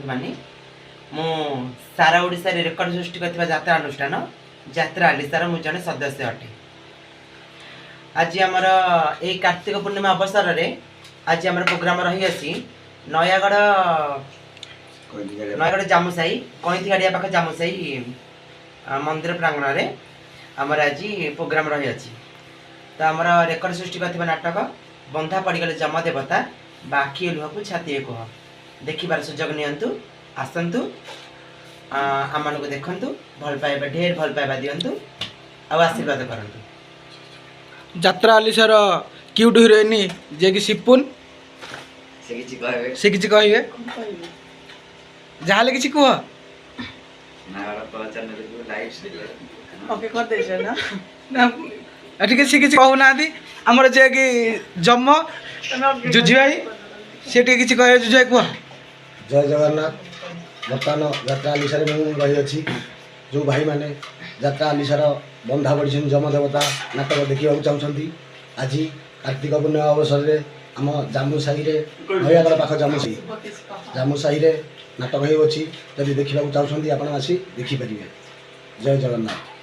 ମାନେ ମୁଁ ସାରା ଓଡ଼ିଶାରେ ରେକର୍ଡ ସୃଷ୍ଟି କରିଥିବା ଯାତ୍ରା ଅନୁଷ୍ଠାନ ଯାତ୍ରା ଆଲିସାର ମୁଁ ଜଣେ ସଦସ୍ୟ ଅଟେ। ଆଜି ଆମର ଏଇ କାର୍ତ୍ତିକ ପୂର୍ଣ୍ଣିମା ଅବସରରେ ଆଜି ଆମର ପ୍ରୋଗ୍ରାମ ରହିଅଛି ନୟାଗଡ଼ ଜାମୁସାହି କଇଁଥିଗାଡ଼ିଆ ପାଖ ଜାମୁସାହି ମନ୍ଦିର ପ୍ରାଙ୍ଗଣରେ ଆମର ଆଜି ପ୍ରୋଗ୍ରାମ ରହିଅଛି। ତ ଆମର ରେକର୍ଡ ସୃଷ୍ଟି କରିଥିବା ନାଟକ ବନ୍ଧା ପଡ଼ିଗଲେ ଯମ ଦେବତା ବା ଆଖି ଲୁହକୁ ଛାତିଏ କୁହ ଦେଖିବାର ସୁଯୋଗ ନିଅନ୍ତୁ, ଆସନ୍ତୁ, ଆମମାନଙ୍କୁ ଦେଖନ୍ତୁ, ଭଲ ପାଇବା ଢେର ଭଲ ପାଇବା ଦିଅନ୍ତୁ ଆଉ ଆଶୀର୍ବାଦ କରନ୍ତୁ। ଯାତ୍ରା ଆଲିସାର କ୍ୟୁଟ୍ ହିରୋଇନ୍ ଯିଏକି ସିପୁନ ସେ କିଛି କହିବେ ଯାହାହେଲେ କିଛି କୁହ। ଏଠି କିଛି କିଛି କହୁନାହାନ୍ତି ଆମର ଯିଏକି ଯମ ଜୁଝି ଭାଇ ସେ ଟିକେ କିଛି କହିବେ। ଜୁଝି ଭାଇ କୁହ। ଜୟ ଜଗନ୍ନାଥ। ବର୍ତ୍ତମାନ ଯାତ୍ରା ଆଲିସାରେ ମୁଁ ରହିଅଛି। ଯେଉଁ ଭାଇମାନେ ଯାତ୍ରା ଆଲିସାର ବନ୍ଧା ପଡ଼ିଛନ୍ତି ଯମ ଦେବତା ନାଟକ ଦେଖିବାକୁ ଚାହୁଁଛନ୍ତି, ଆଜି କାର୍ତ୍ତିକ ପୂର୍ଣ୍ଣିମା ଅବସରରେ ଆମ ଜାମୁସାହିରେ ନୟାଗଡ଼ ପାଖ ଜାମୁସାହିରେ ନାଟକ ହେଉଅଛି। ଯଦି ଦେଖିବାକୁ ଚାହୁଁଛନ୍ତି ଆପଣ ଆସି ଦେଖିପାରିବେ। ଜୟ ଜଗନ୍ନାଥ।